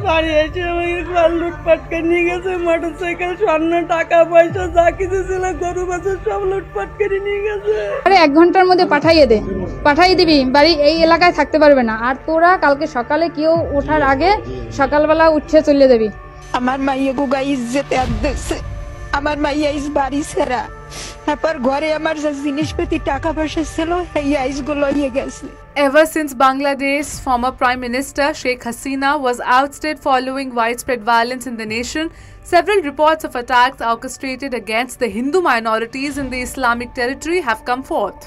বাড়ি এসে আমাকে ঘর লুটপাট করে নিয়ে গেছে, মোটরসাইকেল, স্বর্ণ, টাকা পয়সা যা কিছু ছিল, গরু বাছুর সব লুটপাট করে নিয়ে গেছে। আরে 1 ঘন্টার মধ্যে পাঠাইয়ে দিবি, বাড়ি এই এলাকায় থাকতে পারবে না। আর তোরা কালকে সকালে কেউ ওঠার আগে সকালবেলা উঠে চলে যাবি। আমার মাইয়া গুগা ইজ্জতে আদছে, আমার মাইয়া ইস বাড়ি ছেড়া, তারপর ঘরে আমার যে জিনিসপাতি টাকা পয়সা ছিল এই আইসগুলো নিয়ে গেছে। Ever since Bangladesh's former Prime Minister Sheikh Hasina was ousted following widespread violence in the nation, several reports of attacks orchestrated against the Hindu minorities in the Islamic territory have come forth.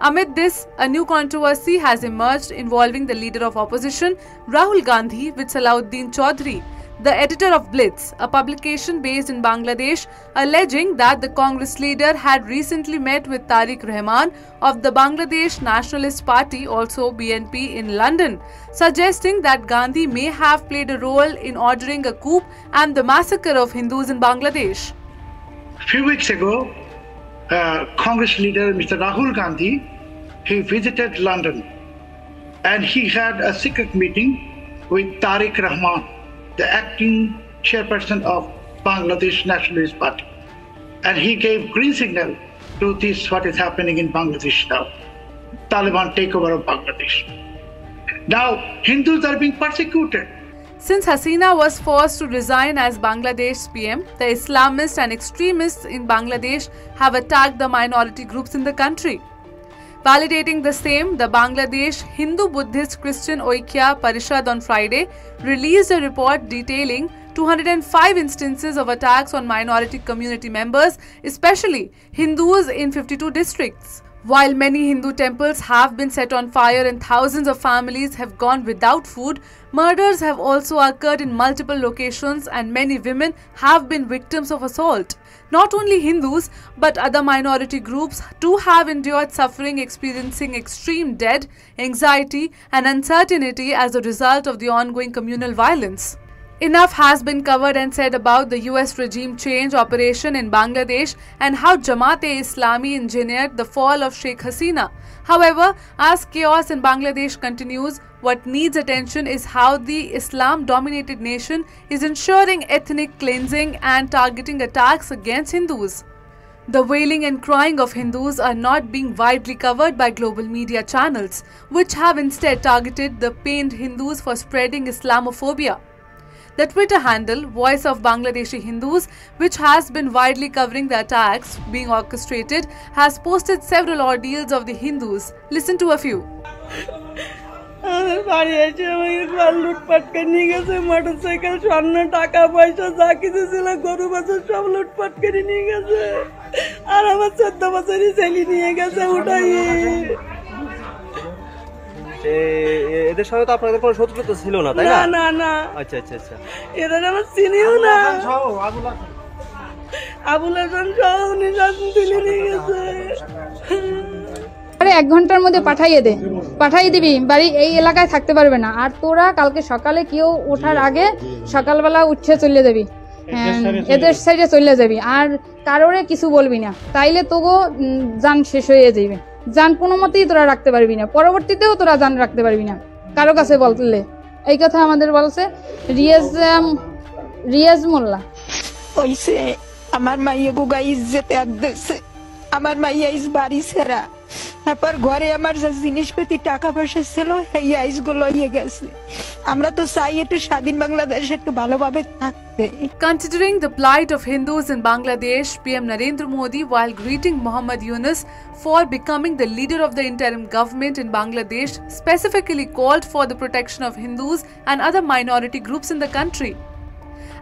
Amid this, a new controversy has emerged involving the leader of opposition, Rahul Gandhi, with Salahuddin Chaudhary, the editor of Blitz, a publication based in Bangladesh, alleging that the Congress leader had recently met with Tariq Rahman of the Bangladesh Nationalist Party, also BNP, in London, suggesting that Gandhi may have played a role in ordering a coup and the massacre of Hindus in Bangladesh. A few weeks ago, Congress leader Mr. Rahul Gandhi, he visited London and he had a secret meeting with Tariq Rahman, the acting chairperson of Bangladesh Nationalist Party. And he gave green signal to this, what is happening in Bangladesh now, Taliban takeover of Bangladesh. Now, Hindus are being persecuted. Since Hasina was forced to resign as Bangladesh's PM, the Islamists and extremists in Bangladesh have attacked the minority groups in the country. Validating the same, the Bangladesh Hindu Buddhist Christian Oikya Parishad on Friday released a report detailing 205 instances of attacks on minority community members, especially Hindus in 52 districts. While many Hindu temples have been set on fire and thousands of families have gone without food, murders have also occurred in multiple locations and many women have been victims of assault. Not only Hindus, but other minority groups too have endured suffering, experiencing extreme dread, anxiety, and uncertainty as a result of the ongoing communal violence. Enough has been covered and said about the US regime change operation in Bangladesh and how Jamaat-e-Islami engineered the fall of Sheikh Hasina. However, as chaos in Bangladesh continues, what needs attention is how the Islam-dominated nation is ensuring ethnic cleansing and targeting attacks against Hindus. The wailing and crying of Hindus are not being widely covered by global media channels, which have instead targeted the pained Hindus for spreading Islamophobia. The Twitter handle, Voice of Bangladeshi Hindus, which has been widely covering the attacks being orchestrated, has posted several ordeals of the Hindus. Listen to a few. বাড়ি এসে আমাকে ঘর লুটপাট করে নিয়ে গেছে, motorcycle, স্বর্ণ, টাকা পয়সা যা কিছু ছিল, গরু বাছুর সব লুটপাট করে নিয়ে গেছে। আর আমার 14 বছরই ছেলে নিয়ে গেছে উঠাই। এদের সঙ্গে তো আপনাদের কোনো শত্রুতা ছিল না, তাই না? না না। আচ্ছা আচ্ছা আচ্ছা। এদের আমার চিনিও না। আবুল হাসান সহ উনি তুলে নিয়ে গেছে। আরে 1 ঘন্টার মধ্যে পাঠাইয়ে দিবি, বাড়ি এই এলাকায় থাকতে পারবে না। আর তোরা কালকে সকালে কেউ ওঠার আগে সকালবেলা উঠে চলে যাবি, এদের সাইডে চলে যাবি। আর কারোরে কিছু বলবি না, তাইলে তোগো জান শেষ হয়ে যাবে। জান কোনো মতেই তোরা রাখতে পারবি না, পরবর্তীতেও তোরা জান রাখতে পারবি না কারো কাছে বললে। এই কথা আমাদের বলছে রিয়াজ মোল্লা। ওইসে আমার মাইয়া গুগা ইজ্জতে আদছে, আমার মাইয়া ইস বাড়ি ছেড়া, তারপর ঘরে আমার যে জিনিসপাতি টাকা পয়সা ছিল এই আইসগুলো নিয়ে গেছে। আমরা তো চাই একটু স্বাধীন বাংলাদেশ একটু ভালোভাবে থাকতে। Considering the plight of Hindus in Bangladesh, PM Narendra Modi, while greeting Muhammad Yunus for becoming the leader of the interim government in Bangladesh, specifically called for the protection of Hindus and other minority groups in the country.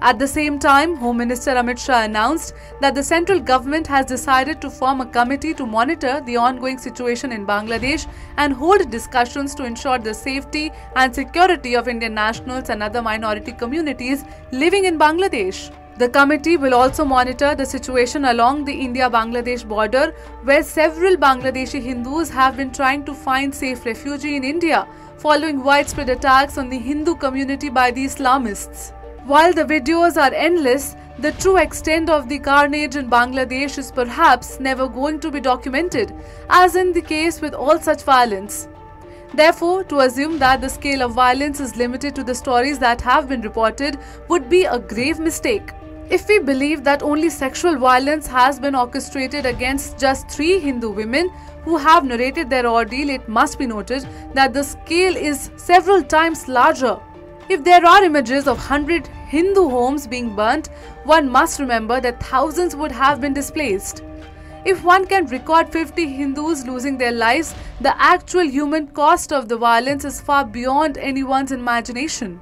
At the same time, Home Minister Amit Shah announced that the central government has decided to form a committee to monitor the ongoing situation in Bangladesh and hold discussions to ensure the safety and security of Indian nationals and other minority communities living in Bangladesh. The committee will also monitor the situation along the India-Bangladesh border, where several Bangladeshi Hindus have been trying to find safe refuge in India following widespread attacks on the Hindu community by the Islamists. While the videos are endless, the true extent of the carnage in Bangladesh is perhaps never going to be documented, as in the case with all such violence. Therefore, to assume that the scale of violence is limited to the stories that have been reported would be a grave mistake. If we believe that only sexual violence has been orchestrated against just 3 Hindu women who have narrated their ordeal, it must be noted that the scale is several times larger. If there are images of 100 Hindu homes being burnt, one must remember that thousands would have been displaced. If one can record 50 Hindus losing their lives, the actual human cost of the violence is far beyond anyone's imagination.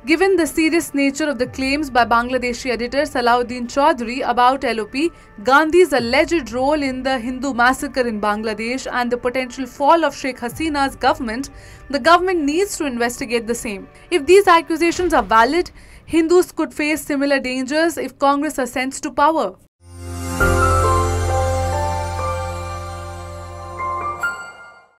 Given the serious nature of the claims by Bangladeshi editor Salahuddin Chaudhary about LOP, Gandhi's alleged role in the Hindu massacre in Bangladesh and the potential fall of Sheikh Hasina's government, the government needs to investigate the same. If these accusations are valid, Hindus could face similar dangers if Congress ascends to power.